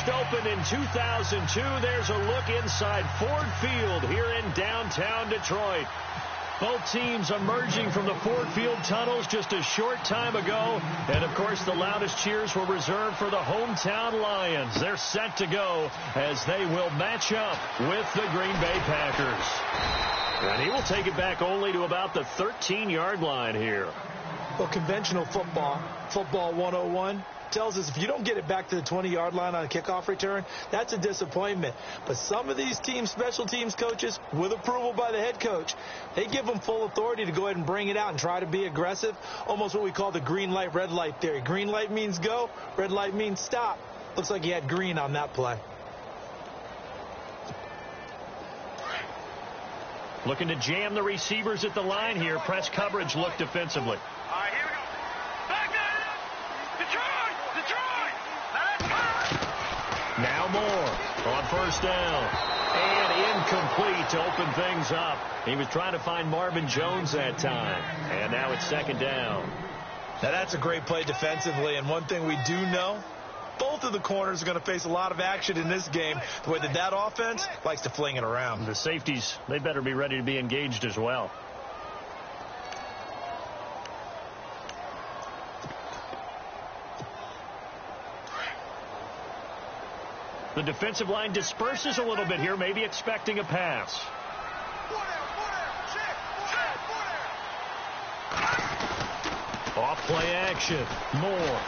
First opened in 2002. There's a look inside Ford Field here in downtown Detroit. Both teams emerging from the Ford Field tunnels just a short time ago. And, of course, the loudest cheers were reserved for the hometown Lions. They're set to go as they will match up with the Green Bay Packers. And he will take it back only to about the 13-yard line here. Well, conventional football 101, tells us if you don't get it back to the 20-yard line on a kickoff return, that's a disappointment. But some of these teams, special teams coaches, with approval by the head coach, they give them full authority to go ahead and bring it out and try to be aggressive, almost what we call the green light, red light theory. Green light means go, red light means stop. Looks like he had green on that play. Looking to jam the receivers at the line here. Press coverage look defensively. All right, here we go. Back Detroit! Now more on first down. And incomplete to open things up. He was trying to find Marvin Jones that time. And now it's second down. Now that's a great play defensively. And one thing we do know, both of the corners are going to face a lot of action in this game. The way that offense likes to fling it around. The safeties, they better be ready to be engaged as well. The defensive line disperses a little bit here, maybe expecting a pass. Off play action. Moore.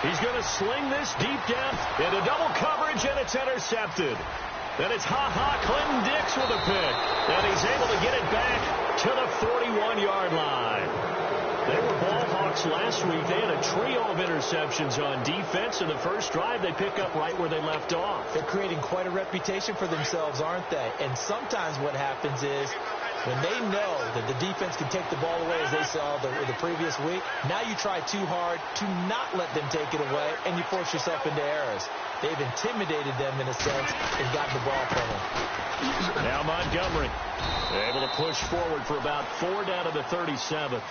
He's going to sling this deep down into double coverage, and it's intercepted. Then it's Clinton Dix with a pick. And he's able to get it back to the 41-yard line. They were ball hawks last week. They had a trio of interceptions on defense. In the first drive, they pick up right where they left off. They're creating quite a reputation for themselves, aren't they? And sometimes what happens is when they know that the defense can take the ball away, as they saw the previous week, now you try too hard to not let them take it away, and you force yourself into errors. They've intimidated them in a sense and gotten the ball from them. Now Montgomery able to push forward for about 4 down to the 37th.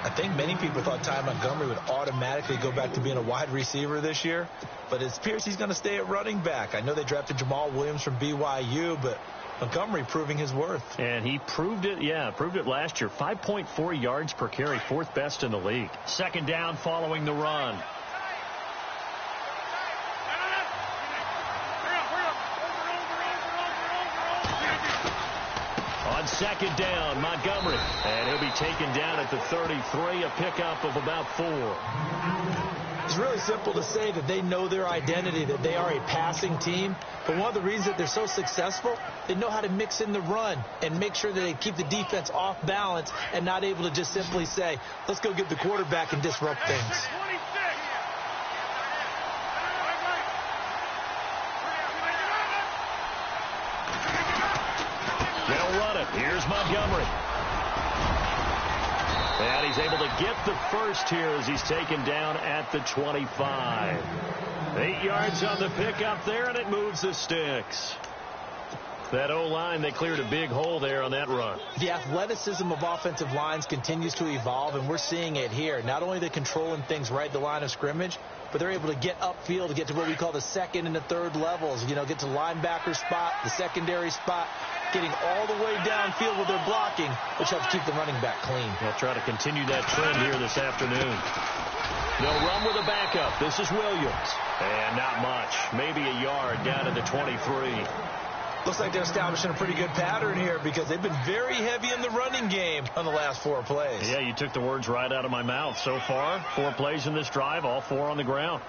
I think many people thought Ty Montgomery would automatically go back to being a wide receiver this year, but it appears he's going to stay at running back. I know they drafted Jamal Williams from BYU, but Montgomery proving his worth. And he proved it, proved it last year. 5.4 yards per carry, 4th best in the league. Second down following the run. On second down, Montgomery. And he'll be taken down at the 33, a pickup of about 4. It's really simple to say that they know their identity, that they are a passing team. But one of the reasons that they're so successful, they know how to mix in the run and make sure that they keep the defense off balance and not able to just simply say, let's go get the quarterback and disrupt things. They'll run it. Here's Montgomery. And he's able to get the first here as he's taken down at the 25. 8 yards on the pickup there, and it moves the sticks. That O-line, they cleared a big hole there on that run. The athleticism of offensive lines continues to evolve, and we're seeing it here. Not only are they controlling things right at the line of scrimmage, but they're able to get upfield to get to what we call the second and the third levels. You know, get to the linebacker spot, the secondary spot, getting all the way downfield with their blocking, which helps keep the running back clean. They'll try to continue that trend here this afternoon. They'll run with a backup. This is Williams. And not much. Maybe a yard down to the 23. Looks like they're establishing a pretty good pattern here because they've been very heavy in the running game on the last 4 plays. Yeah, you took the words right out of my mouth. So far, 4 plays in this drive, all 4 on the ground.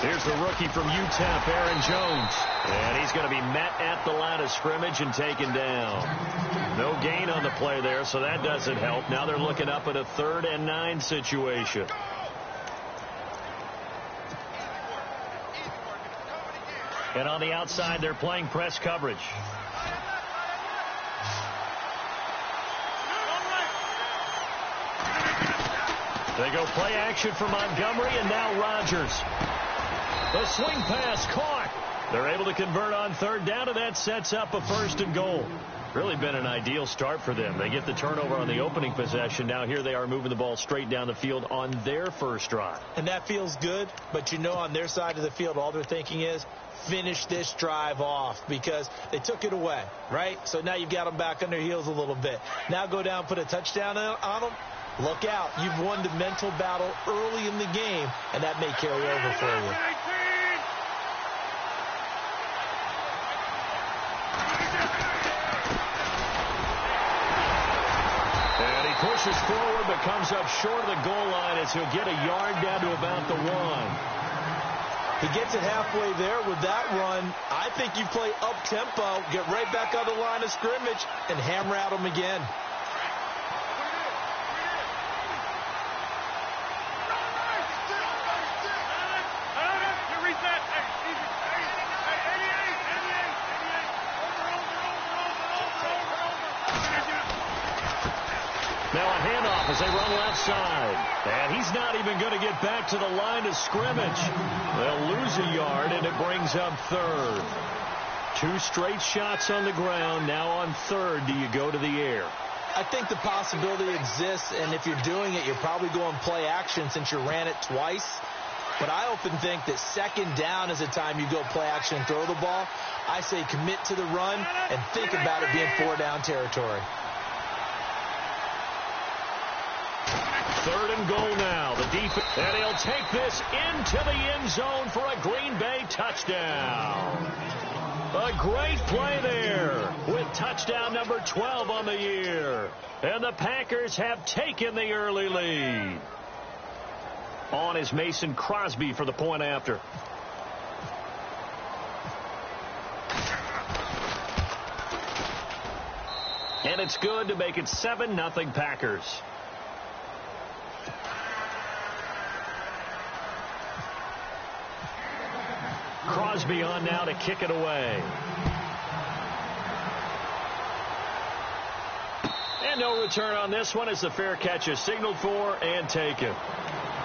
Here's the rookie from UTEP, Aaron Jones. And he's going to be met at the line of scrimmage and taken down. No gain on the play there, so that doesn't help. Now they're looking up at a 3rd and 9 situation. And on the outside, they're playing press coverage. They go play action for Montgomery, and now Rodgers. The swing pass caught. They're able to convert on third down, and that sets up a 1st and goal. Really been an ideal start for them. They get the turnover on the opening possession. Now here they are moving the ball straight down the field on their first drive. And that feels good, but you know on their side of the field, all they're thinking is finish this drive off because they took it away, right? So now you've got them back on their heels a little bit. Now go down, put a touchdown on them. Look out. You've won the mental battle early in the game, and that may carry over for you. And he pushes forward but comes up short of the goal line as he'll get a yard down to about the 1. He gets it halfway there with that run. I think you play up-tempo, get right back on the line of scrimmage, and hammer at him again. Now a handoff as they run left side. And he's not even going to get back to the line of scrimmage. They'll lose a yard, and it brings up 3rd. 2 straight shots on the ground. Now on 3rd, do you go to the air? I think the possibility exists, and if you're doing it, you're probably going play action since you ran it twice. But I often think that 2nd down is the time you go play action and throw the ball. I say commit to the run and think about it being 4-down territory. 3rd and goal now. The defense, and he'll take this into the end zone for a Green Bay touchdown. A great play there with touchdown number 12 on the year. And the Packers have taken the early lead. On is Mason Crosby for the point after. And it's good to make it 7-0 Packers. Crosby on now to kick it away. And no return on this one as the fair catch is signaled for and taken.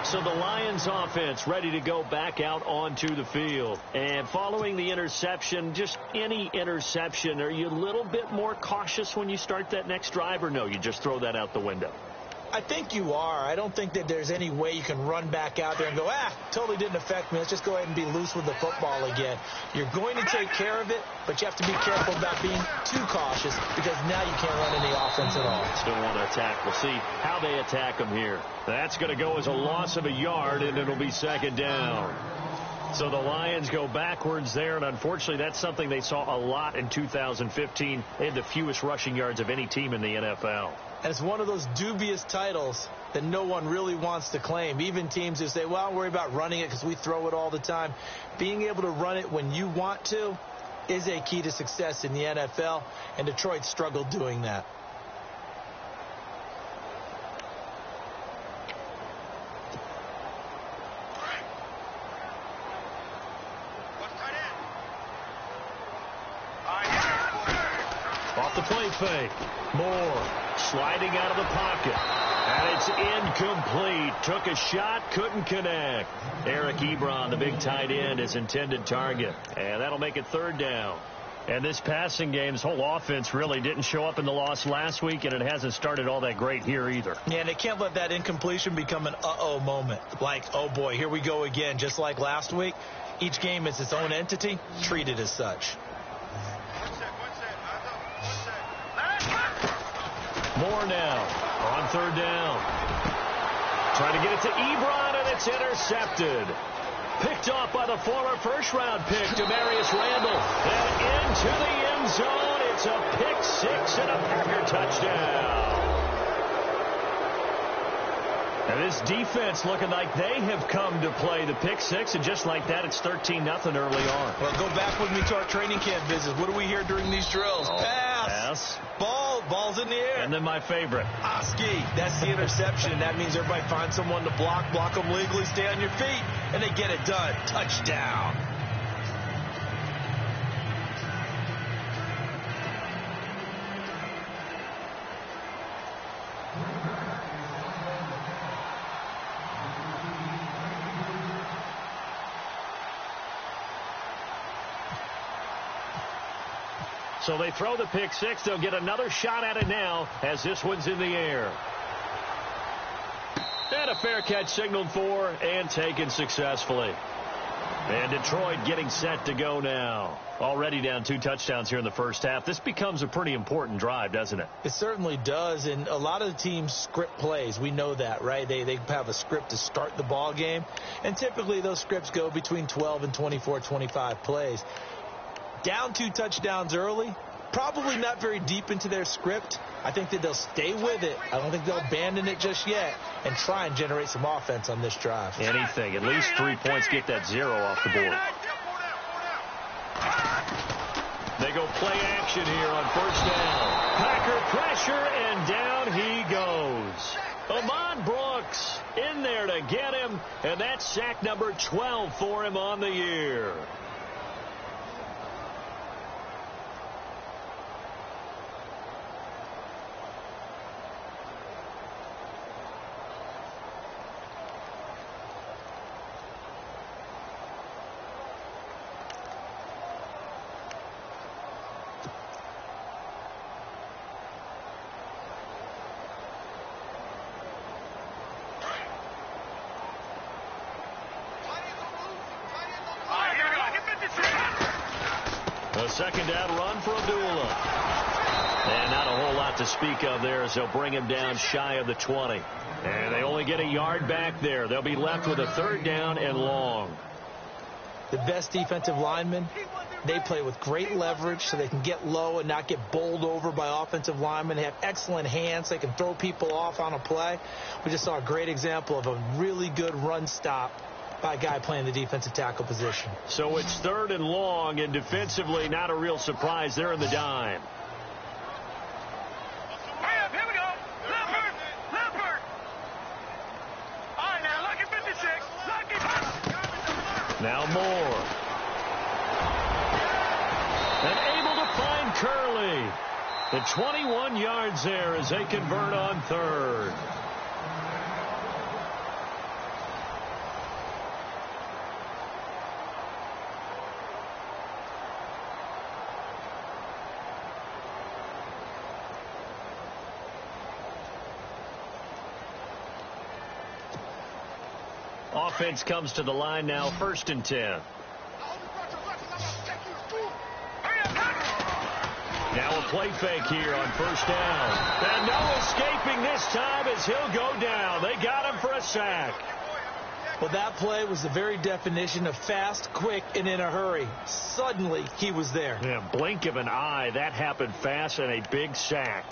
So the Lions offense ready to go back out onto the field. And following the interception, just any interception, are you a little bit more cautious when you start that next drive, or no, you just throw that out the window? I think you are. I don't think that there's any way you can run back out there and go, totally didn't affect me. Let's just go ahead and be loose with the football again. You're going to take care of it, but you have to be careful about being too cautious because now you can't run any offense at all. Still want to attack. We'll see how they attack them here. That's going to go as a loss of a yard, and it'll be 2nd down. So the Lions go backwards there, and unfortunately that's something they saw a lot in 2015. They had the fewest rushing yards of any team in the NFL. And it's one of those dubious titles that no one really wants to claim. Even teams who say, well, I'll worry about running it because we throw it all the time. Being able to run it when you want to is a key to success in the NFL, and Detroit struggled doing that. Off the play fake. Moore sliding out of the pocket. And it's incomplete. Took a shot, couldn't connect. Eric Ebron, the big tight end, his intended target. And that'll make it 3rd down. And this passing game, this whole offense really didn't show up in the loss last week, and it hasn't started all that great here either. Yeah, and they can't let that incompletion become an uh-oh moment. Like, oh boy, here we go again. Just like last week, each game is its own entity, treated as such. More now on 3rd down. Trying to get it to Ebron, and it's intercepted. Picked off by the former first-round pick, Demarius Randall. And into the end zone. It's a pick 6 and a Packer touchdown. And this defense looking like they have come to play the pick 6, and just like that, it's 13-0 early on. Well, go back with me to our training camp visit. What do we hear during these drills? Pass. Ball's in the air. And then my favorite. Oski. That's the interception. That means everybody finds someone to block them legally, stay on your feet, and they get it done. Touchdown. So they throw the pick six. They'll get another shot at it now as this one's in the air. And a fair catch signaled for and taken successfully. And Detroit getting set to go now. Already down 2 touchdowns here in the first half. This becomes a pretty important drive, doesn't it? It certainly does, and a lot of the teams script plays. We know that, right? They have a script to start the ball game, and typically those scripts go between 12 and 24, 25 plays. Down 2 touchdowns early, probably not very deep into their script. I think that they'll stay with it. I don't think they'll abandon it just yet and try and generate some offense on this drive. Anything. At least 3 points, get that 0 off the board. They go play action here on first down. Packer pressure, and down he goes. Ahman Brooks in there to get him, and that's sack number 12 for him on the year. A second down run for Abdullah. And not a whole lot to speak of there as they'll bring him down shy of the 20. And they only get a yard back there. They'll be left with a 3rd down and long. The best defensive linemen, they play with great leverage so they can get low and not get bowled over by offensive linemen. They have excellent hands. They can throw people off on a play. We just saw a great example of a really good run stop by a guy playing the defensive tackle position. So it's 3rd and long, and defensively not a real surprise. They're in the dime. Here we go. Leopard. All right, now, lucky 56. Lucky. Now Moore. And able to find Curley. The 21 yards there as they convert on 3rd. Offense comes to the line now, 1st and 10. Now a play fake here on 1st down. And no escaping this time as he'll go down. They got him for a sack. Well, that play was the very definition of fast, quick, and in a hurry. Suddenly, he was there. Yeah, blink of an eye. That happened fast and a big sack.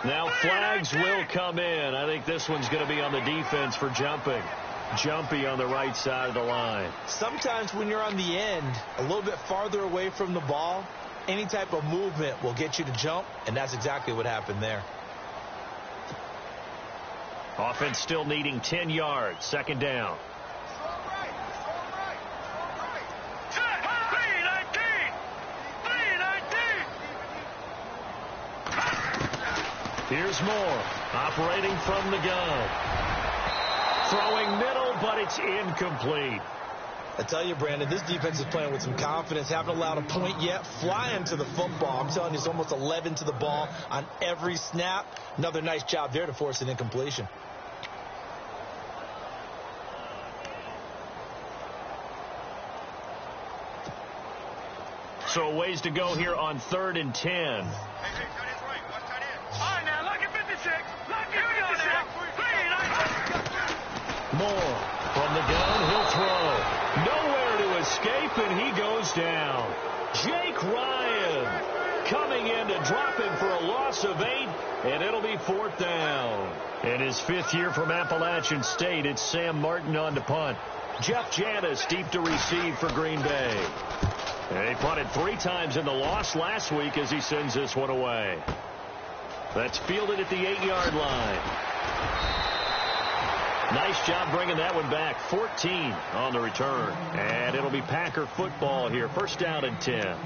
Now flags will come in. I think this one's going to be on the defense for jumping. Jumpy on the right side of the line. Sometimes when you're on the end, a little bit farther away from the ball, any type of movement will get you to jump, and that's exactly what happened there. Offense still needing 10 yards. 2nd down. Here's Moore, operating from the gun. Throwing middle, but it's incomplete. I tell you, Brandon, this defense is playing with some confidence. Haven't allowed a point yet. Flying to the football. I'm telling you, it's almost 11 to the ball on every snap. Another nice job there to force an incompletion. So a ways to go here on 3rd and 10. Moore from the gun, he'll throw. Nowhere to escape, and he goes down. Jake Ryan coming in to drop him for a loss of 8, and it'll be 4th down. In his 5th year from Appalachian State, it's Sam Martin on to punt. Jeff Janis deep to receive for Green Bay. And he punted 3 times in the loss last week as he sends this one away. That's fielded at the 8-yard line. Nice job bringing that one back. 14 on the return. And it'll be Packer football here. First down and 10.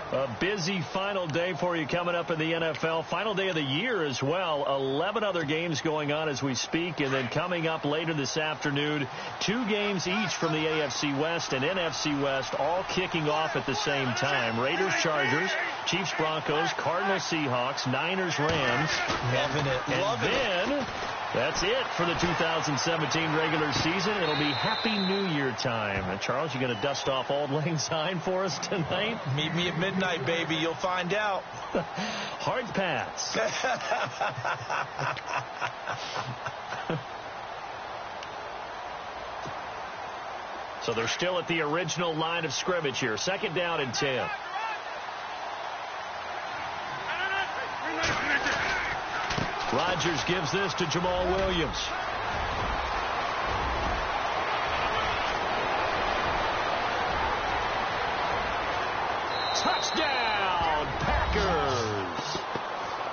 A busy final day for you coming up in the NFL. Final day of the year as well. 11 other games going on as we speak. And then coming up later this afternoon, 2 games each from the AFC West and NFC West, all kicking off at the same time. Raiders, Chargers, Chiefs, Broncos, Cardinals, Seahawks, Niners, Rams. Loving it. And then that's it for the 2017 regular season. It'll be Happy New Year time. And Charles, you going to dust off Auld Lang Syne for us tonight? Meet me at midnight, baby. You'll find out. Hard pass. So they're still at the original line of scrimmage here. Second down and 10. Rodgers gives this to Jamal Williams. Touchdown, Packers.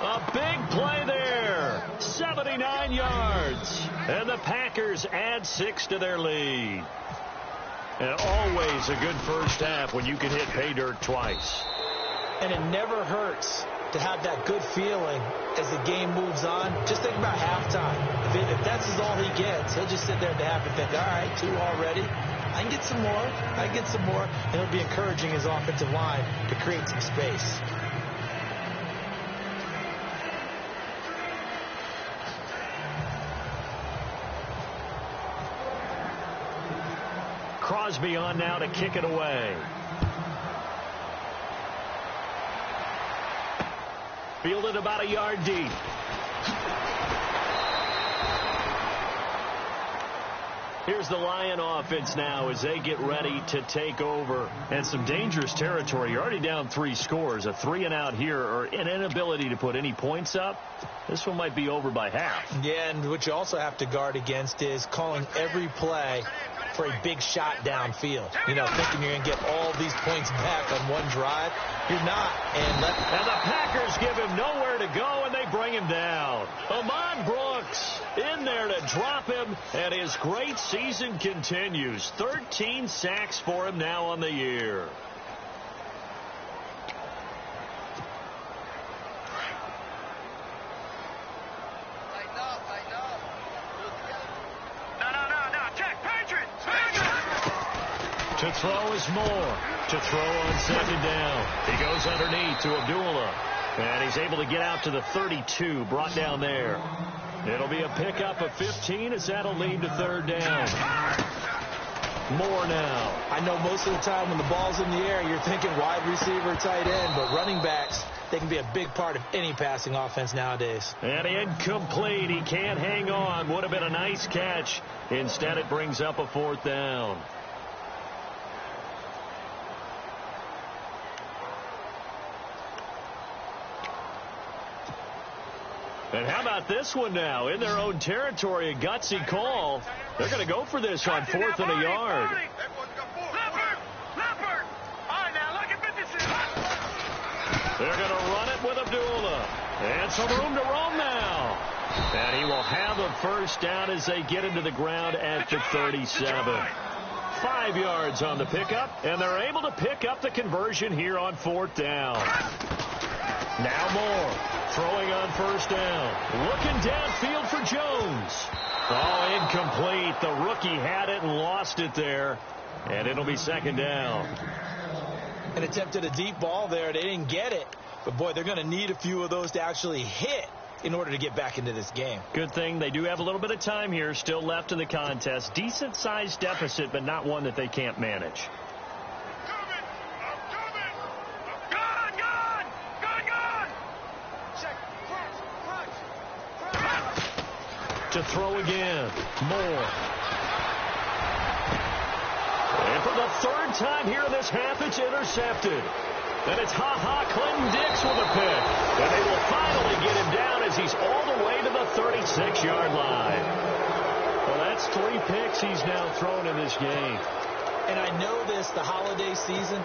A big play there. 79 yards. And the Packers add 6 to their lead. And always a good first half when you can hit pay dirt twice. And it never hurts to have that good feeling as the game moves on. Just think about halftime. If that's all he gets, he'll just sit there at the half and think, all right, 2 already. I can get some more. I can get some more. And it'll be encouraging his offensive line to create some space. Crosby on now to kick it away. Fielded about a yard deep. Here's the Lion offense now as they get ready to take over. And some dangerous territory. You're already down 3 scores. A 3-and-out here, or an inability to put any points up. This one might be over by half. Yeah, and what you also have to guard against is calling every play for a big shot downfield. You know, thinking you're going to get all these points back on one drive. You're not. And the Packers give him nowhere to go, and they bring him down. Ahman Brooks in there to drop him, and his great season continues. 13 sacks for him now on the year. To throw is Moore. To throw on second down. He goes underneath to Abdullah. And he's able to get out to the 32. Brought down there. It'll be a pickup of 15 as that'll lead to third down. Moore now. I know most of the time when the ball's in the air, you're thinking wide receiver, tight end. But running backs, they can be a big part of any passing offense nowadays. And incomplete. He can't hang on. Would have been a nice catch. Instead, it brings up a 4th down. And how about this one now? In their own territory, a gutsy call. They're going to go for this on 4th and a yard. They're going to run it with Abdullah. And some room to roam now. And he will have a first down as they get into the ground at the 37. 5 yards on the pickup, and they're able to pick up the conversion here on 4th down. Now Moore throwing on first down. Looking downfield for Jones. Oh, incomplete. The rookie had it and lost it there. And it'll be second down. An attempt at a deep ball there. They didn't get it. But, boy, they're going to need a few of those to actually hit in order to get back into this game. Good thing they do have a little bit of time here still left in the contest. Decent-sized deficit, but not one that they can't manage. To throw again. Moore. And for the 3rd time here in this half, it's intercepted. And it's Clinton Dix with a pick. And they will finally get him down as he's all the way to the 36-yard line. Well, that's 3 picks he's now thrown in this game. And I know this, the holiday season,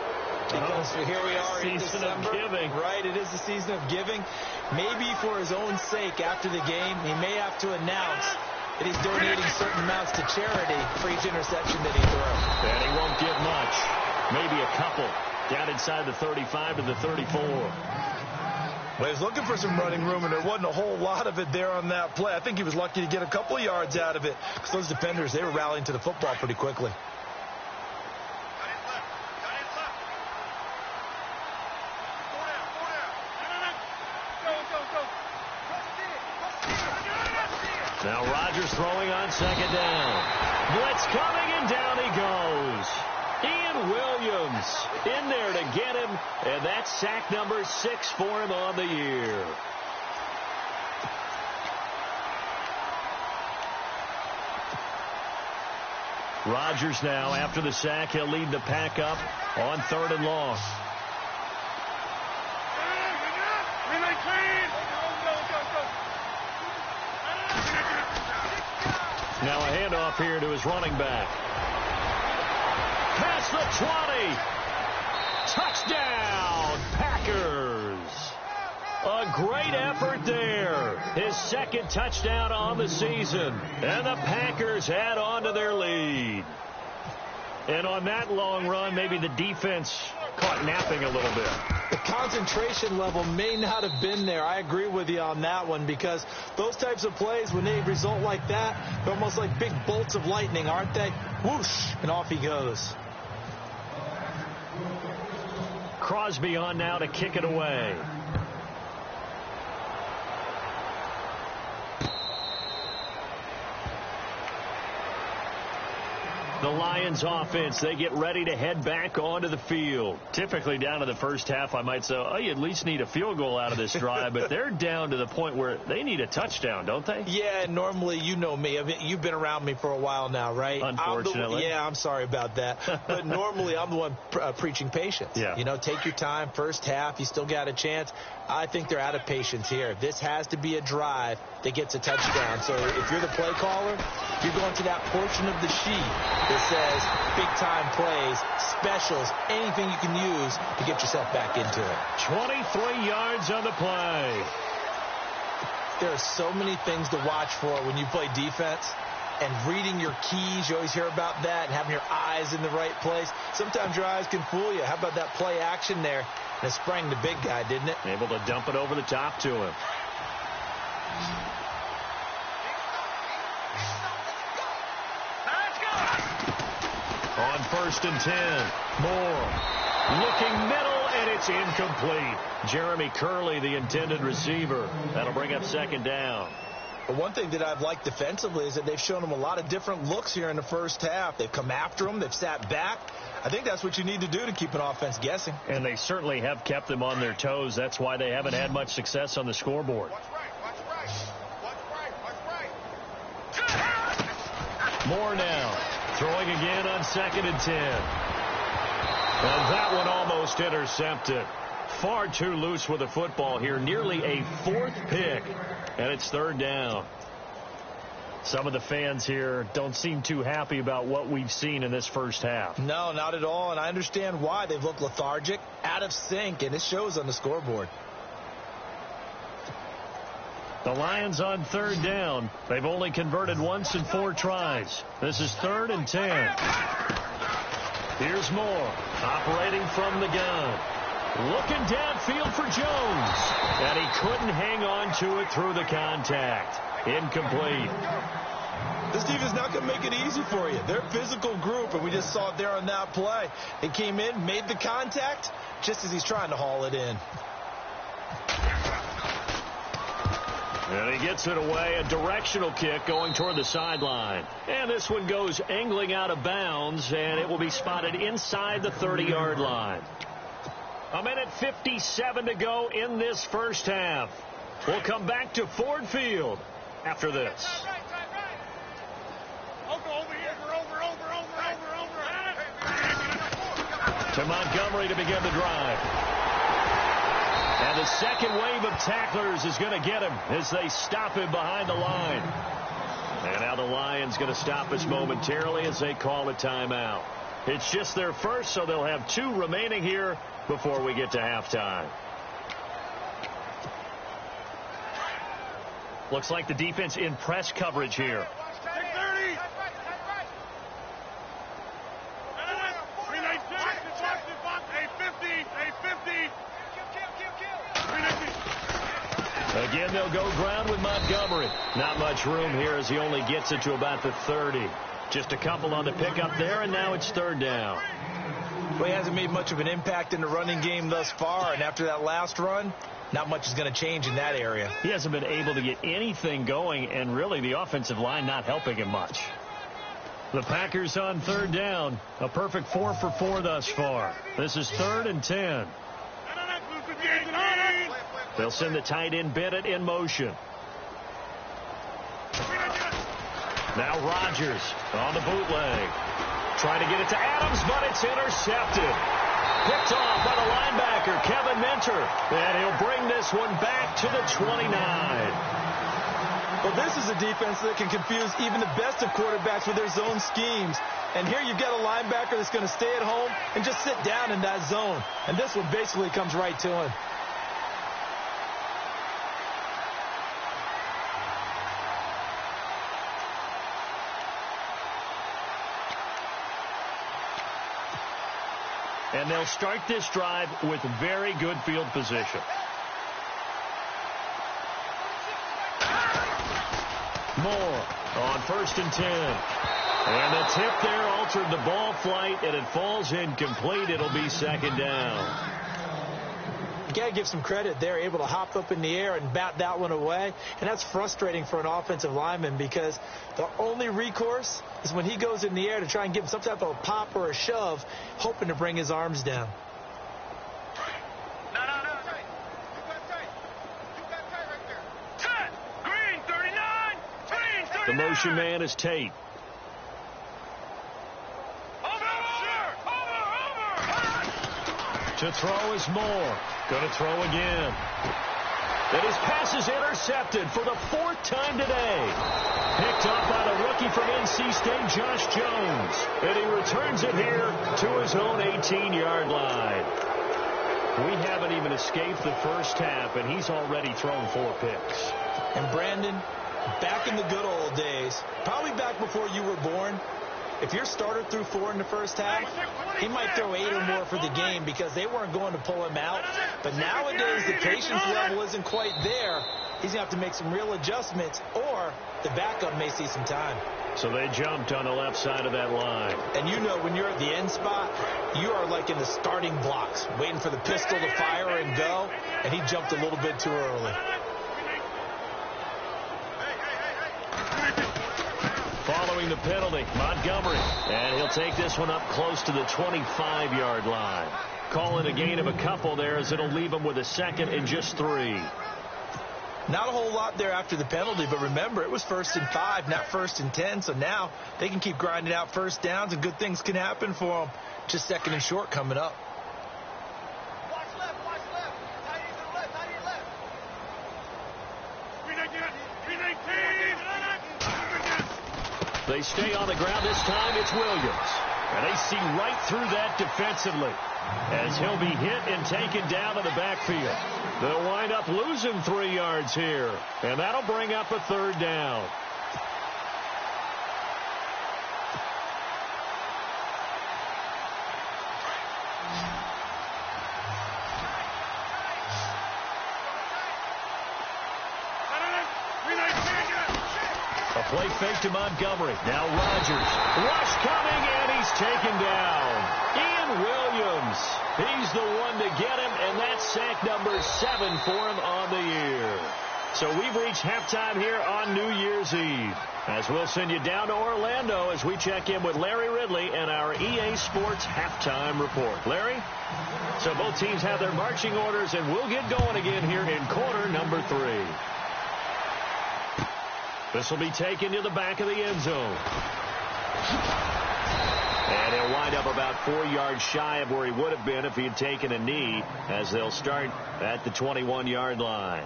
because here we are in Season December. of giving. Right, it is the season of giving. Maybe for his own sake after the game, he may have to announce that he's donating certain amounts to charity for each interception that he throws. And he won't get much. Maybe a couple. Down inside the 35 to the 34. Well, he was looking for some running room, and there wasn't a whole lot of it there on that play. I think he was lucky to get a couple of yards out of it because those defenders, they were rallying to the football pretty quickly. Now Rodgers throwing on second down. Blitz coming, and down he goes. Ian Williams in there to get him, and that's sack number 6 for him on the year. Rodgers now, after the sack, he'll lead the pack up on 3rd and long. Now a handoff here to his running back. Past the 20. Touchdown, Packers. A great effort there. His 2nd touchdown on the season. And the Packers add on to their lead. And on that long run, maybe the defense caught napping a little bit. The concentration level may not have been there. I agree with you on that one, because those types of plays, when they result like that, they're almost like big bolts of lightning, aren't they? Whoosh, and off he goes. Crosby on now to kick it away. The Lions offense, they get ready to head back onto the field. Typically down to the first half, I might say, oh, you at least need a field goal out of this drive, but they're down to the point where they need a touchdown, don't they? Yeah, normally, you know me. I mean, you've been around me for a while now, right? Unfortunately. I'm sorry about that. But normally, I'm the one preaching patience. Yeah. You know, take your time. First half, you still got a chance. I think they're out of patience here. This has to be a drive that gets a touchdown. So if you're the play caller, you're going to that portion of the sheet that says big-time plays, specials, anything you can use to get yourself back into it. 23 yards on the play. There are so many things to watch for when you play defense. And reading your keys, you always hear about that, and having your eyes in the right place. Sometimes your eyes can fool you. How about that play action there? And it sprang the big guy, didn't it? Able to dump it over the top to him. On 1st and 10. Moore looking middle, and it's incomplete. Jeremy Curley, the intended receiver. That'll bring up 2nd down. But one thing that I've liked defensively is that they've shown them a lot of different looks here in the first half. They've come after them. They've sat back. I think that's what you need to do to keep an offense guessing. And they certainly have kept them on their toes. That's why they haven't had much success on the scoreboard. Moore now throwing again on 2nd and 10. And that one almost intercepted. Far too loose with the football here. Nearly a 4th pick. And it's 3rd down. Some of the fans here don't seem too happy about what we've seen in this first half. No, not at all. And I understand why. They've looked lethargic, out of sync, and it shows on the scoreboard. The Lions on 3rd down. They've only converted once in 4 tries. This is 3rd and 10. Here's Moore operating from the gun. Looking downfield for Jones. And he couldn't hang on to it through the contact. Incomplete. This defense is not going to make it easy for you. They're a physical group, and we just saw it there on that play. They came in, made the contact, just as he's trying to haul it in. And he gets it away, a directional kick going toward the sideline. And this one goes angling out of bounds, and it will be spotted inside the 30-yard line. 1:57 to go in this first half. We'll come back to Ford Field after this. To Montgomery to begin the drive. And the second wave of tacklers is going to get him as they stop him behind the line. And now the Lions going to stop us momentarily as they call a timeout. It's just their first, so they'll have 2 remaining here before we get to halftime. Looks like the defense in press coverage here. Again, they'll go ground with Montgomery. Not much room here as he only gets it to about the 30. Just a couple on the pickup there, and now it's 3rd down. Well, he hasn't made much of an impact in the running game thus far, and after that last run, not much is going to change in that area. He hasn't been able to get anything going, and really the offensive line not helping him much. The Packers on 3rd down. A perfect 4 for 4 thus far. This is 3rd and 10. They'll send the tight end Bennett in motion. Now Rodgers on the bootleg. Trying to get it to Adams, but it's intercepted. Picked off by the linebacker, Kevin Minter. And he'll bring this one back to the 29. Well, this is a defense that can confuse even the best of quarterbacks with their zone schemes. And here you've got a linebacker that's going to stay at home and just sit down in that zone. And this one basically comes right to him. And they'll start this drive with very good field position. Moore on 1st and 10. And the tip there altered the ball flight, and it falls incomplete. It'll be 2nd down. You got to give some credit. They're able to hop up in the air and bat that one away. And that's frustrating for an offensive lineman because the only recourse is when he goes in the air to try and give him some type of a pop or a shove, hoping to bring his arms down. The motion man is Tate. To throw is Moore. Going to throw again. And his pass is intercepted for the 4th time today. Picked up by the rookie from NC State, Josh Jones. And he returns it here to his own 18-yard line. We haven't even escaped the first half, and he's already thrown 4 picks. And Brandon, back in the good old days, probably back before you were born, if your starter threw 4 in the first half, he might throw 8 or more for the game because they weren't going to pull him out. But nowadays, the patience level isn't quite there. He's going to have to make some real adjustments, or the backup may see some time. So they jumped on the left side of that line. And you know when you're at the end spot, you are like in the starting blocks, waiting for the pistol to fire and go, and he jumped a little bit too early. Following the penalty, Montgomery. And he'll take this one up close to the 25-yard line. Calling a gain of a couple there as it'll leave him with a 2nd and just 3. Not a whole lot there after the penalty, but remember, it was 1st and 5, not 1st and 10. So now they can keep grinding out first downs and good things can happen for them. Just 2nd and short coming up. Watch left. Tight end to the left. They stay on the ground this time. It's Williams. And they see right through that defensively as he'll be hit and taken down in the backfield. They'll wind up losing 3 yards here. And that'll bring up a 3rd down. A play fake to Montgomery. Now Rodgers. Rush coming, and he's taken down. Ian Williams. He's the one to get him, and that's sack number 7 for him on the year. So we've reached halftime here on New Year's Eve. As we'll send you down to Orlando as we check in with Larry Ridley and our EA Sports halftime report. Larry? So both teams have their marching orders, and we'll get going again here in quarter number 3. This will be taken to the back of the end zone. And he'll wind up about 4 yards shy of where he would have been if he had taken a knee, as they'll start at the 21-yard line.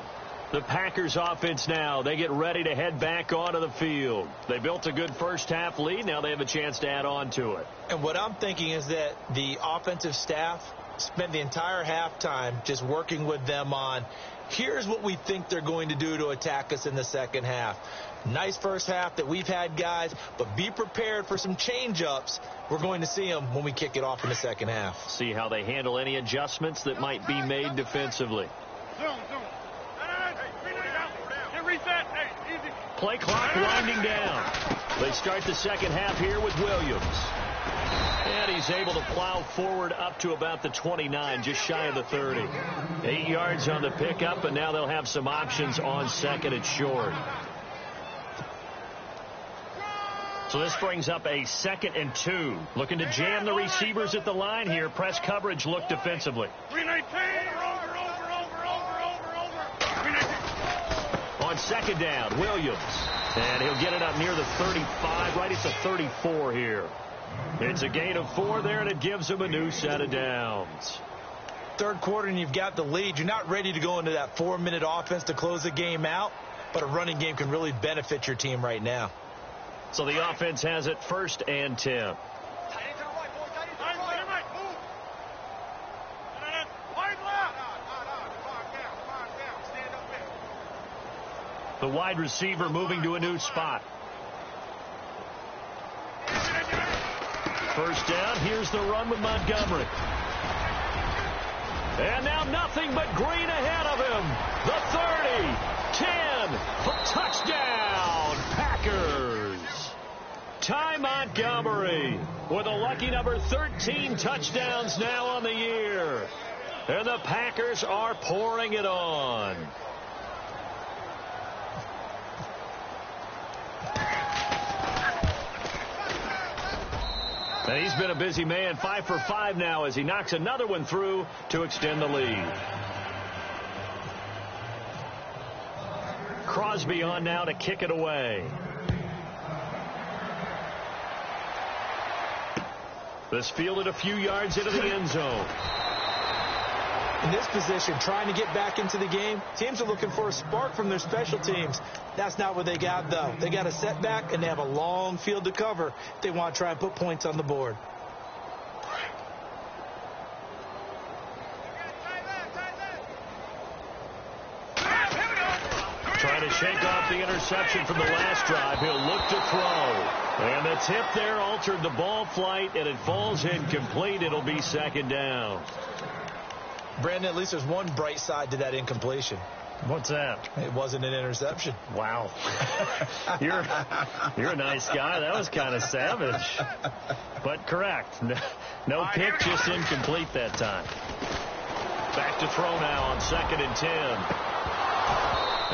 The Packers offense now, they get ready to head back onto the field. They built a good first half lead. Now they have a chance to add on to it. And what I'm thinking is that the offensive staff spent the entire halftime just working with them on, here's what we think they're going to do to attack us in the second half. Nice first half that we've had, guys, but be prepared for some change-ups. We're going to see them when we kick it off in the second half. See how they handle any adjustments that might be made defensively. Play clock winding down. They start the second half here with Williams. And he's able to plow forward up to about the 29, just shy of the 30. 8 yards on the pickup, and now they'll have some options on second and short. So this brings up a 2nd and 2. Looking to jam the receivers at the line here. Press coverage look defensively. 319. On second down, Williams. And he'll get it up near the 35, right at the 34 here. It's a gain of 4 there, and it gives him a new set of downs. Third quarter, and you've got the lead. You're not ready to go into that 4-minute offense to close the game out, but a running game can really benefit your team right now. So the offense has it 1st and 10. The wide receiver moving to a new spot. First down, here's the run with Montgomery. And now nothing but green ahead of him. The 30, 10, touchdown, Packers. Ty Montgomery with a lucky number 13 touchdowns now on the year. And the Packers are pouring it on. And he's been a busy man, 5 for 5 now as he knocks another one through to extend the lead. Crosby on now to kick it away. This fielded a few yards into the end zone. In this position, trying to get back into the game, teams are looking for a spark from their special teams. That's not what they got, though. They got a setback, and they have a long field to cover if they want to try and put points on the board. Trying to shake off the interception from the last drive. He'll look to throw. And the tip there altered the ball flight, and it falls incomplete. It'll be 2nd down. Brandon, at least there's one bright side to that incompletion. What's that? It wasn't an interception. Wow. You're a nice guy. That was kind of savage. But correct. No pick, just incomplete that time. Back to throw now on 2nd and 10.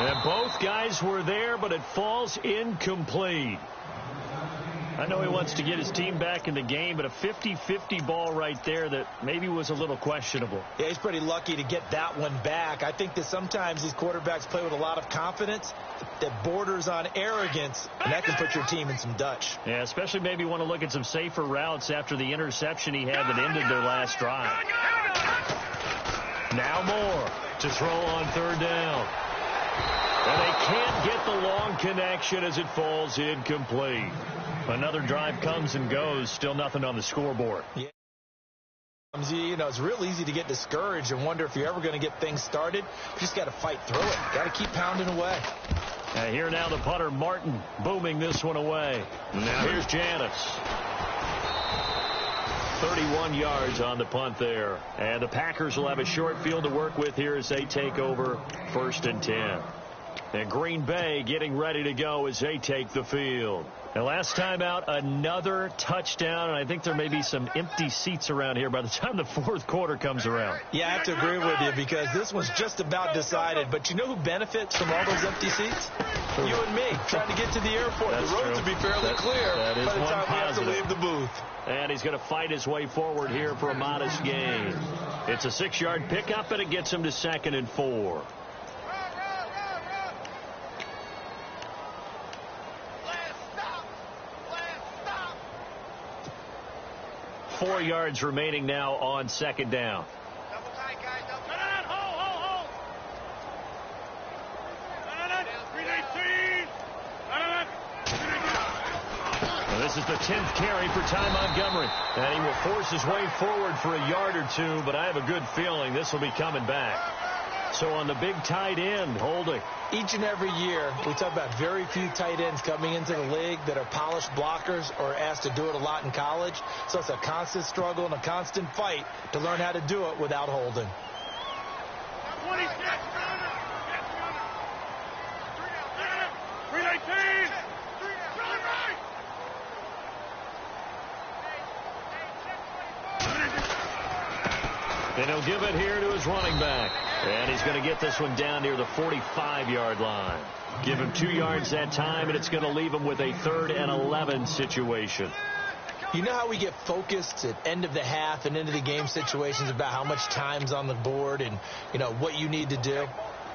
And both guys were there, but it falls incomplete. I know he wants to get his team back in the game, but a 50-50 ball right there that maybe was a little questionable. Yeah, he's pretty lucky to get that one back. I think that sometimes these quarterbacks play with a lot of confidence that borders on arrogance, and that can put your team in some Dutch. Yeah, especially maybe want to look at some safer routes after the interception he had that ended their last drive. Now more to throw on 3rd down. And they can't get the long connection as it falls incomplete. Another drive comes and goes. Still nothing on the scoreboard. Yeah. You know, it's real easy to get discouraged and wonder if you're ever going to get things started. You just got to fight through it. Got to keep pounding away. And here now the punter, Martin, booming this one away. Now here's Janis. 31 yards on the punt there. And the Packers will have a short field to work with here as they take over 1st and 10. And Green Bay getting ready to go as they take the field. And last time out, another touchdown, and I think there may be some empty seats around here by the time the 4th quarter comes around. Yeah, I have to agree with you because this one's just about decided. But you know who benefits from all those empty seats? You and me, trying to get to the airport. That's the roads true. will be fairly clear That is by the one time we have to positive. leave the booth. And he's going to fight his way forward here for a modest gain. It's a 6-yard pickup, and it gets him to 2nd and 4. 4 yards remaining now on 2nd down. Double tight, guys. Double tight. Hold. This is the 10th carry for Ty Montgomery. And he will force his way forward for a yard or two, but I have a good feeling this will be coming back. So on the big tight end, holding. Each and every year, we talk about very few tight ends coming into the league that are polished blockers or asked to do it a lot in college. So it's a constant struggle and a constant fight to learn how to do it without holding. 26. 319. And he'll give it here to his running back. And he's going to get this one down near the 45-yard line. Give him 2 yards that time, and it's going to leave him with a 3rd and 11 situation. You know how we get focused at end of the half and into the game situations about how much time's on the board and, you know, what you need to do?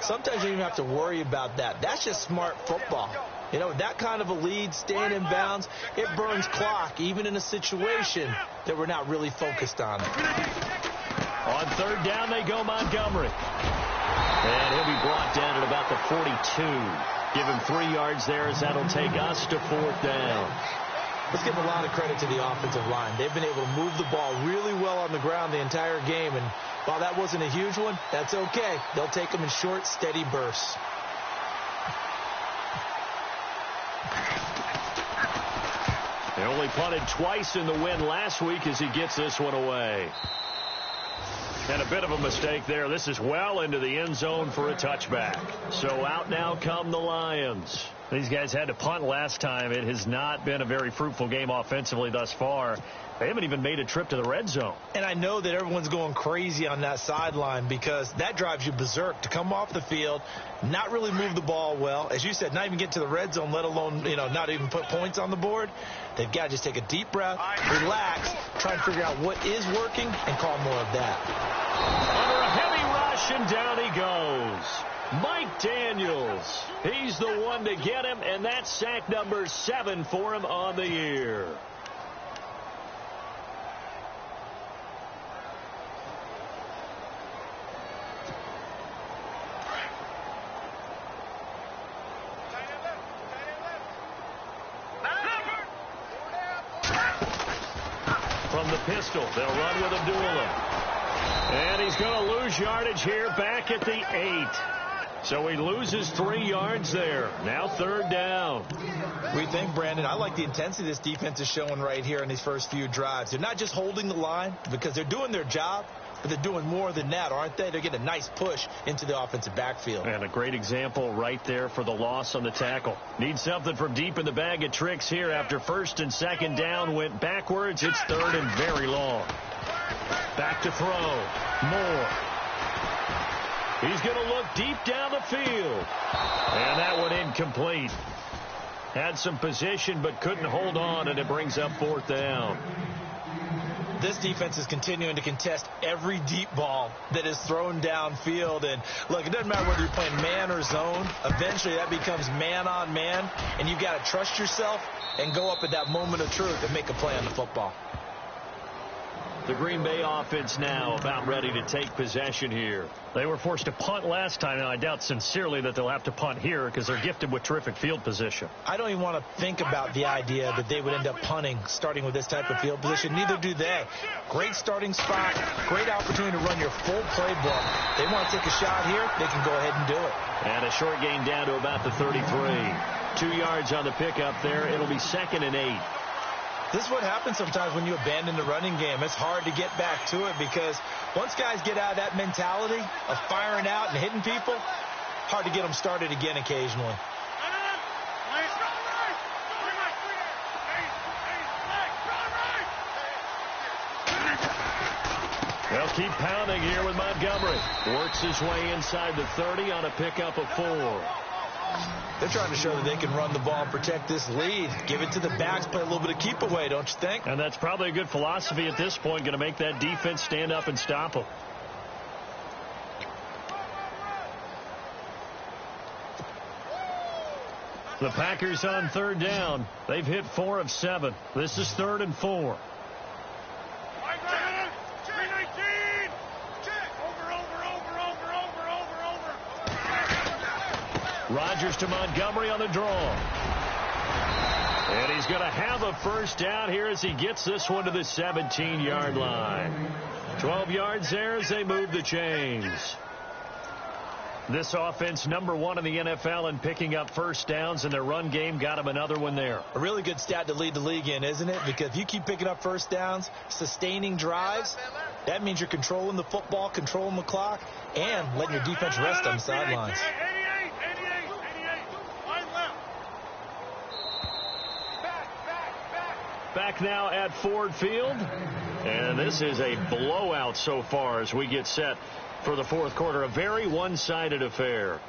Sometimes you don't even have to worry about that. That's just smart football. You know, that kind of a lead, staying in bounds, it burns clock, even in a situation that we're not really focused on. On 3rd down, they go Montgomery. And he'll be brought down at about the 42. Give him 3 yards there as that'll take us to 4th down. Let's give a lot of credit to the offensive line. They've been able to move the ball really well on the ground the entire game. And while that wasn't a huge one, that's okay. They'll take them in short, steady bursts. They only punted twice in the win last week as he gets this one away. And a bit of a mistake there. This is well into the end zone for a touchback. So out now come the Lions. These guys had to punt last time. It has not been a very fruitful game offensively thus far. They haven't even made a trip to the red zone. And I know that everyone's going crazy on that sideline because that drives you berserk to come off the field, not really move the ball well. As you said, not even get to the red zone, let alone, you know, not even put points on the board. They've got to just take a deep breath, relax, try and figure out what is working, and call more of that. Under a heavy rush, and down he goes. Mike Daniels. He's the one to get him, and that's sack number 7 for him on the year. From the pistol, they'll run with Abdullah. And he's going to lose yardage here back at the 8. So he loses 3 yards there. Now 3rd down. We think, Brandon, I like the intensity this defense is showing right here in these first few drives. They're not just holding the line because they're doing their job, but they're doing more than that, aren't they? They're getting a nice push into the offensive backfield. And a great example right there for the loss on the tackle. Need something from deep in the bag of tricks here after 1st and 2nd down went backwards. It's 3rd and very long. Back to throw. Moore. He's going to look deep down the field. And that one incomplete. Had some position but couldn't hold on, and it brings up 4th down. This defense is continuing to contest every deep ball that is thrown downfield. And, look, it doesn't matter whether you're playing man or zone. Eventually that becomes man on man, and you've got to trust yourself and go up at that moment of truth and make a play on the football. The Green Bay offense now about ready to take possession here. They were forced to punt last time, and I doubt sincerely that they'll have to punt here because they're gifted with terrific field position. I don't even want to think about the idea that they would end up punting starting with this type of field position. Neither do they. Great starting spot, great opportunity to run your full playbook. They want to take a shot here, they can go ahead and do it. And a short gain down to about the 33. 2 yards on the pickup there. It'll be 2nd and 8. This is what happens sometimes when you abandon the running game. It's hard to get back to it because once guys get out of that mentality of firing out and hitting people, hard to get them started again occasionally. They'll keep pounding here with Montgomery. Works his way inside the 30 on a pickup of 4. They're trying to show that they can run the ball and protect this lead. Give it to the backs, play a little bit of keep away, don't you think? And that's probably a good philosophy at this point, going to make that defense stand up and stop them. The Packers on 3rd down. They've hit 4 of 7. This is 3rd and 4. Rodgers to Montgomery on the draw. And he's going to have a first down here as he gets this one to the 17-yard line. 12 yards there as they move the chains. This offense, number one in the NFL in picking up first downs, and their run game got him another one there. A really good stat to lead the league in, isn't it? Because if you keep picking up first downs, sustaining drives, that means you're controlling the football, controlling the clock, and letting your defense rest on the sidelines. Back now at Ford Field, and this is a blowout so far as we get set for the fourth quarter. A very one-sided affair.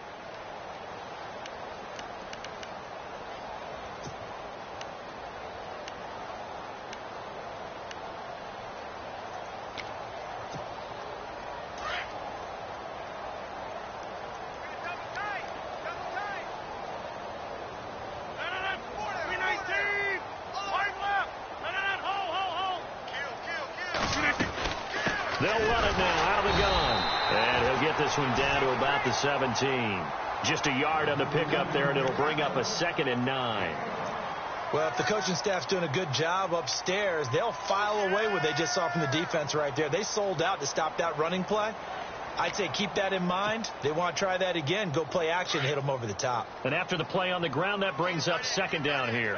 They'll run it now out of the gun. And he'll get this one down to about the 17. Just a yard on the pickup there, and it'll bring up a 2nd and 9. Well, if the coaching staff's doing a good job upstairs, they'll file away what they just saw from the defense right there. They sold out to stop that running play. I'd say keep that in mind. They want to try that again. Go play action, hit them over the top. And after the play on the ground, that brings up 2nd down here.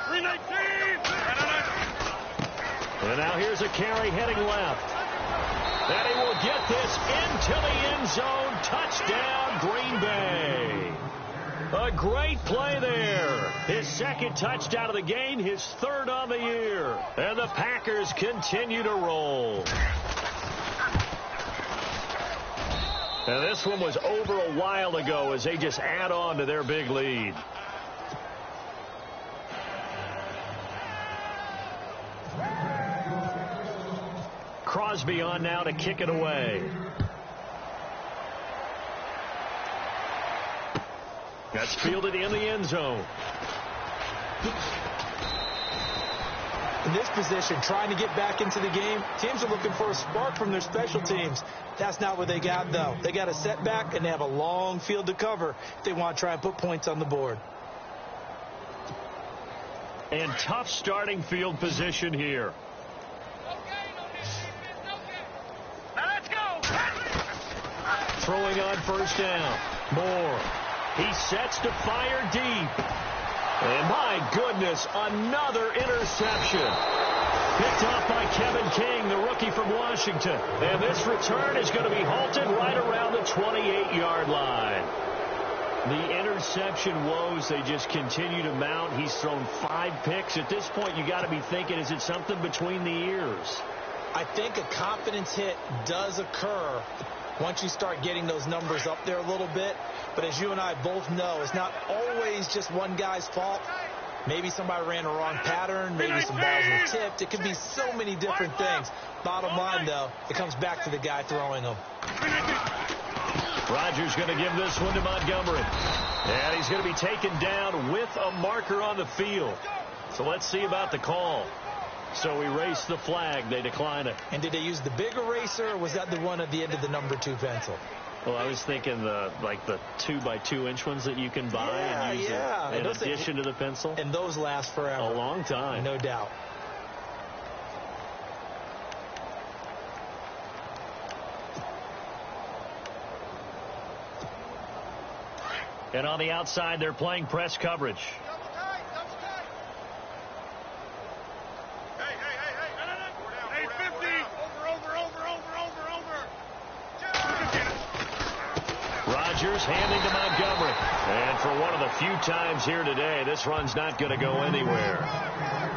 319. And now here's a carry heading left. And he will get this into the end zone. Touchdown, Green Bay. A great play there. His 2nd touchdown of the game, his 3rd on the year. And the Packers continue to roll. And this one was over a while ago as they just add on to their big lead. Crosby on now to kick it away. That's fielded in the end zone. In this position, trying to get back into the game, teams are looking for a spark from their special teams. That's not what they got, though. They got a setback, and they have a long field to cover if they want to try and put points on the board. And tough starting field position here. Throwing on first down. Moore. He sets to fire deep. And my goodness, another interception. Picked off by Kevin King, the rookie from Washington. And this return is going to be halted right around the 28-yard line. The interception woes, they just continue to mount. He's thrown 5 picks. At this point, you got to be thinking, is it something between the ears? I think a confidence hit does occur once you start getting those numbers up there a little bit. But as you and I both know, it's not always just one guy's fault. Maybe somebody ran a wrong pattern. Maybe some balls were tipped. It could be so many different things. Bottom line, though, it comes back to the guy throwing them. Rodgers going to give this one to Montgomery. And he's going to be taken down with a marker on the field. So let's see about the call. So erase the flag. They decline it. And did they use the big eraser, or was that the one at the end of the number 2 pencil? Well, I was thinking the 2x2-inch ones that you can buy and use in addition to the pencil. And those last forever. A long time. No doubt. And on the outside, they're playing press coverage. Double tight. Hey. 850. Over. Rodgers handing to Montgomery. And for one of the few times here today, this run's not going to go anywhere.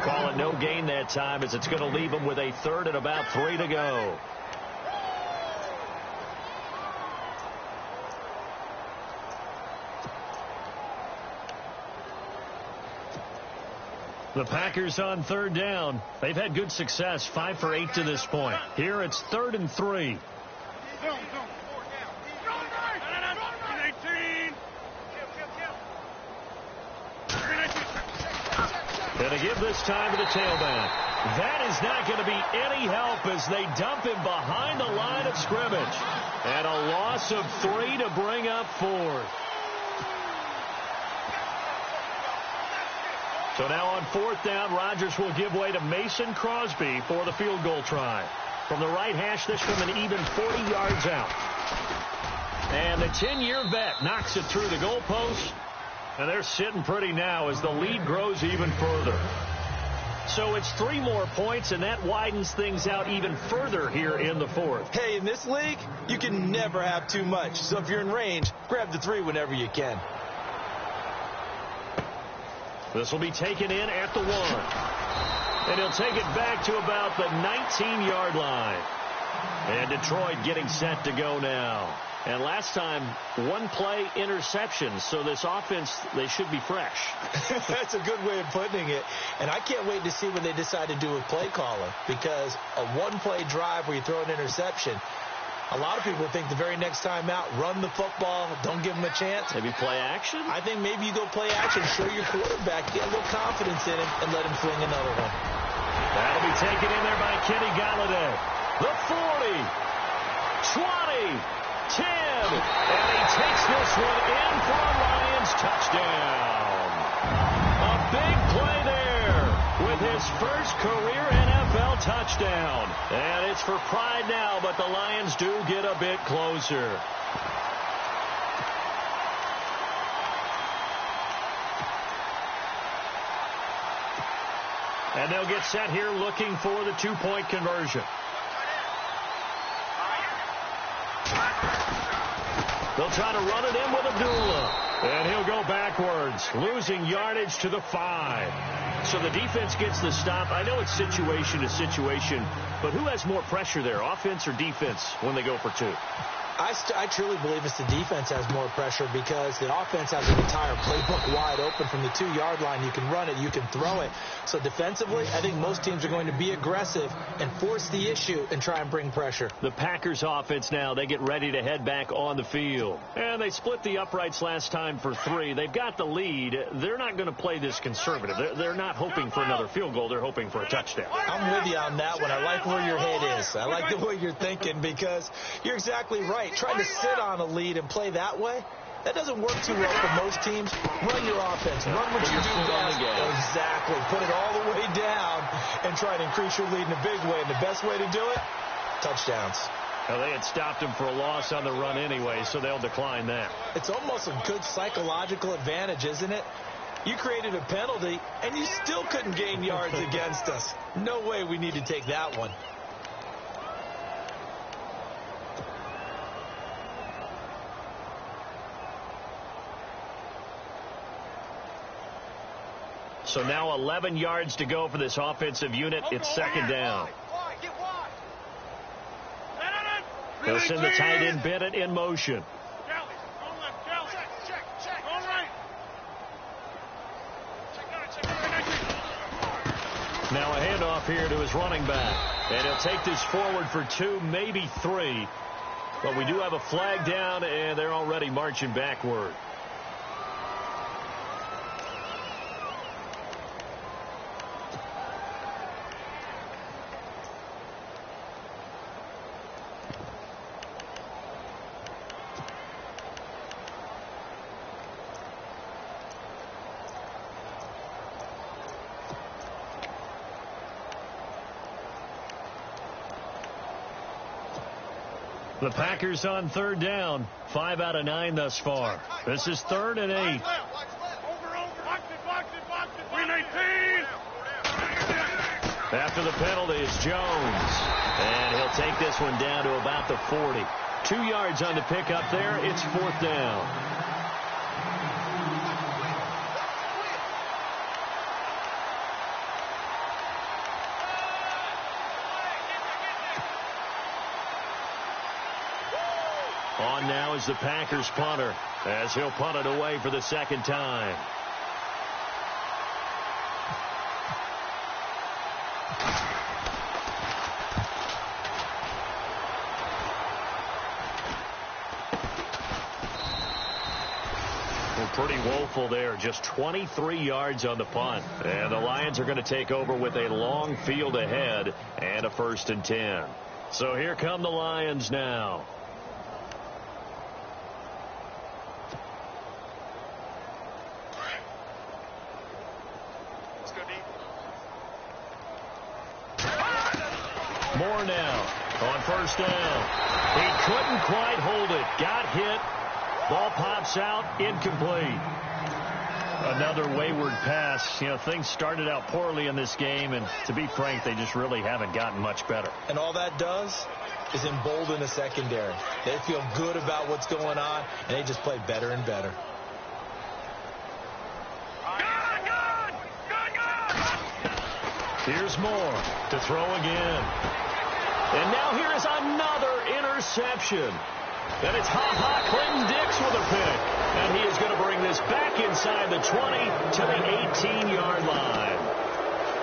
Call it no gain that time as it's going to leave them with a 3rd and about 3 to go. The Packers on 3rd down. They've had good success, 5 for 8 to this point. Here it's 3rd and 3. And to give this time to the tailback. That is not going to be any help as they dump him behind the line of scrimmage. And a loss of 3 to bring up 4th. So now on 4th down, Rodgers will give way to Mason Crosby for the field goal try. From the right hash, this from an even 40 yards out. And the 10-year vet knocks it through the goalpost. And they're sitting pretty now as the lead grows even further. So it's 3 more points, and that widens things out even further here in the 4th. Hey, in this league, you can never have too much. So if you're in range, grab the 3 whenever you can. This will be taken in at the 1. And he'll take it back to about the 19-yard line. And Detroit getting set to go now. And last time, 1-play interception. So this offense, they should be fresh. That's a good way of putting it. And I can't wait to see what they decide to do with play calling. Because a 1-play drive where you throw an interception, a lot of people think the very next time out, run the football, don't give them a chance. Maybe play action? I think maybe you go play action, show your quarterback, get a little confidence in him, and let him fling another one. That'll be taken in there by Kenny Galladay. The 40, 20, 10, and he takes this one in for a Lions touchdown. A big play there with his first career NFL touchdown. And it's for pride now, but the Lions do get a bit closer. And they'll get set here looking for the 2-point conversion. They'll try to run it in with Abdullah. And he'll go backwards, losing yardage to the 5. So the defense gets the stop. I know it's situation to situation, but who has more pressure there, offense or defense, when they go for 2? I truly believe it's the defense has more pressure because the offense has an entire playbook wide open from the 2-yard line. You can run it, you can throw it. So defensively, I think most teams are going to be aggressive and force the issue and try and bring pressure. The Packers offense now, they get ready to head back on the field. And they split the uprights last time for 3. They've got the lead. They're not going to play this conservative. They're not hoping for another field goal. They're hoping for a touchdown. I'm with you on that one. I like where your head is. I like the way you're thinking because you're exactly right. Trying to sit on a lead and play that way, that doesn't work too well for most teams. Run your offense. Run what you do best. Exactly. Put it all the way down and try to increase your lead in a big way. And the best way to do it, touchdowns. Well, they had stopped him for a loss on the run anyway, so they'll decline that. It's almost a good psychological advantage, isn't it? You created a penalty, and you still couldn't gain yards against us. No way we need to take that one. So now 11 yards to go for this offensive unit. It's 2nd down. They'll send the tight end Bennett in motion. Now a handoff here to his running back. And he'll take this forward for 2, maybe 3. But we do have a flag down, and they're already marching backward. The Packers on 3rd down. 5 out of 9 thus far. This is 3rd and 8. After the penalty is Jones. And he'll take this one down to about the 40. 2 yards on the pickup there. It's 4th down. On now is the Packers punter as he'll punt it away for the 2nd time. Well, pretty woeful there. Just 23 yards on the punt. And the Lions are going to take over with a long field ahead and a 1st and 10. So here come the Lions now. first down. He couldn't quite hold it. Got hit. Ball pops out. Incomplete. Another wayward pass. You know, things started out poorly in this game, and to be frank, they just really haven't gotten much better. And all that does is embolden the secondary. They feel good about what's going on, and they just play better and better. Here's Moore to throw again. And now here is another interception. And it's Clinton Dix with a pick. And he is going to bring this back inside the 20 to the 18-yard line.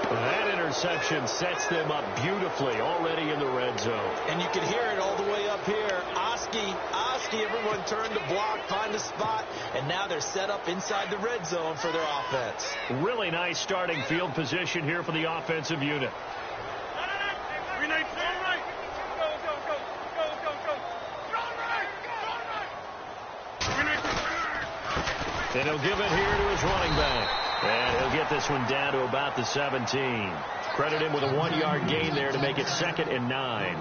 That interception sets them up beautifully already in the red zone. And you can hear it all the way up here. Oski, everyone turned to block, find a spot, and now they're set up inside the red zone for their offense. Really nice starting field position here for the offensive unit. And he'll give it here to his running back. And he'll get this one down to about the 17. Credit him with a 1-yard gain there to make it 2nd and 9.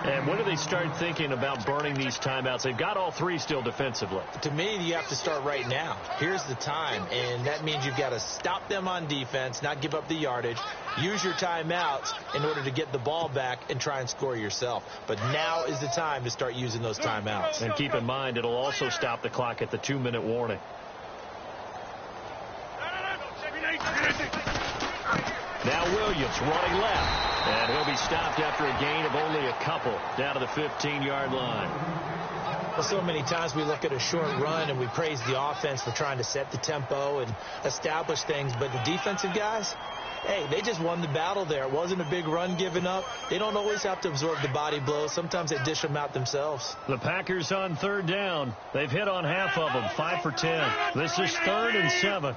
And when do they start thinking about burning these timeouts? They've got all 3 still defensively. To me, you have to start right now. Here's the time, and that means you've got to stop them on defense, not give up the yardage, use your timeouts in order to get the ball back and try and score yourself. But now is the time to start using those timeouts. And keep in mind, it'll also stop the clock at the 2-minute warning. Now Williams running left, and he'll be stopped after a gain of only a couple down to the 15-yard line. Well, so many times we look at a short run and we praise the offense for trying to set the tempo and establish things, but the defensive guys, hey, they just won the battle there. It wasn't a big run given up. They don't always have to absorb the body blows. Sometimes they dish them out themselves. The Packers on 3rd down. They've hit on half of them, 5 for 10. This is 3rd and 7.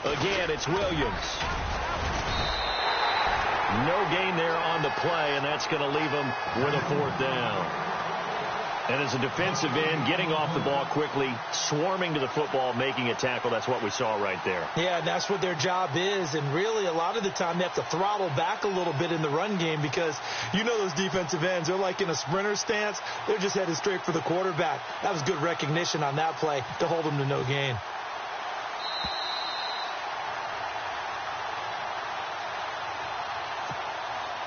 Again, it's Williams. No gain there on the play, and that's going to leave him with a 4th down. And as a defensive end, getting off the ball quickly, swarming to the football, making a tackle, that's what we saw right there. Yeah, and that's what their job is. And really, a lot of the time, they have to throttle back a little bit in the run game because you know those defensive ends, they're like in a sprinter stance. They're just headed straight for the quarterback. That was good recognition on that play to hold them to no gain.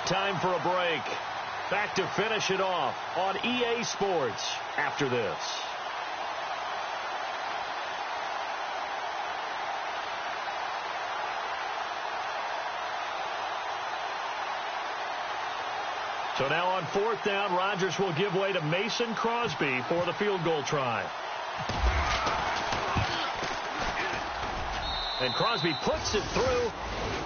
Time for a break. Back to finish it off on EA Sports after this. So now on 4th down, Rodgers will give way to Mason Crosby for the field goal try. And Crosby puts it through,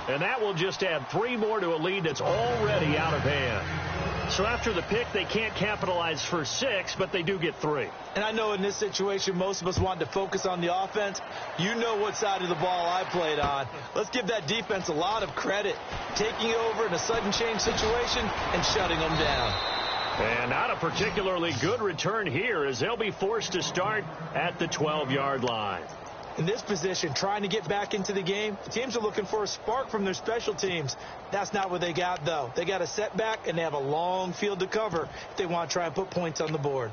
and that will just add 3 more to a lead that's already out of hand. So after the pick, they can't capitalize for 6, but they do get 3. And I know in this situation, most of us want to focus on the offense. You know what side of the ball I played on. Let's give that defense a lot of credit, taking over in a sudden change situation and shutting them down. And not a particularly good return here as they'll be forced to start at the 12-yard line. In this position, trying to get back into the game, the teams are looking for a spark from their special teams. That's not what they got, though. They got a setback, and they have a long field to cover if they want to try and put points on the board.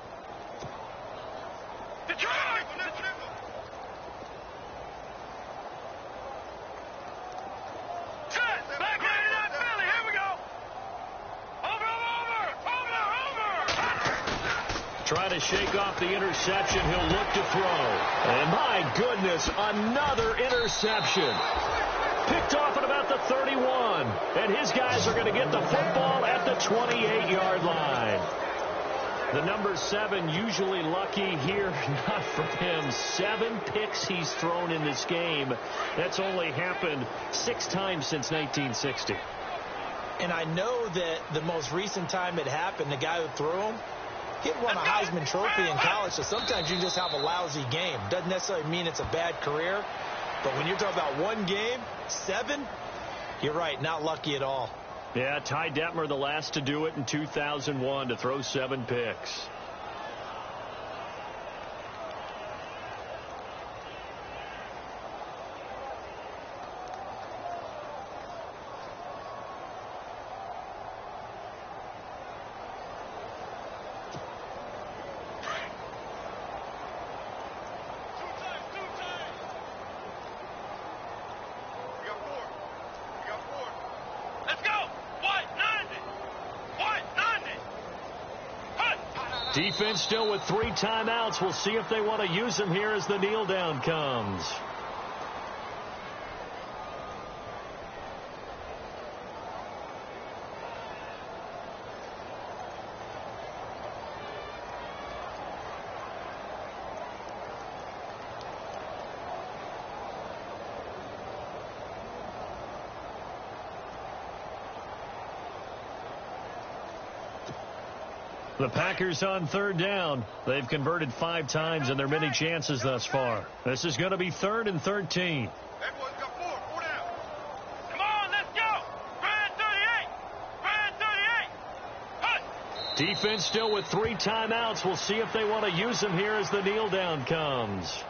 Try to shake off the interception. He'll look to throw. And my goodness, another interception. Picked off at about the 31. And his guys are going to get the football at the 28-yard line. The number 7 usually lucky here. Not for him. 7 picks he's thrown in this game. That's only happened 6 times since 1960. And I know that the most recent time it happened, the guy who threw him, he won a Heisman Trophy in college, so sometimes you just have a lousy game. Doesn't necessarily mean it's a bad career, but when you're talking about 1 game, 7, you're right, not lucky at all. Yeah, Ty Detmer, the last to do it in 2001, to throw 7 picks. Defense still with 3 timeouts. We'll see if they want to use them here as the kneel down comes. The Packers on 3rd down. They've converted 5 times in their many chances thus far. This is going to be 3rd and 13. Everyone's got 4 down. Come on, let's go. 38. Defense still with 3 timeouts. We'll see if they want to use them here as the kneel down comes.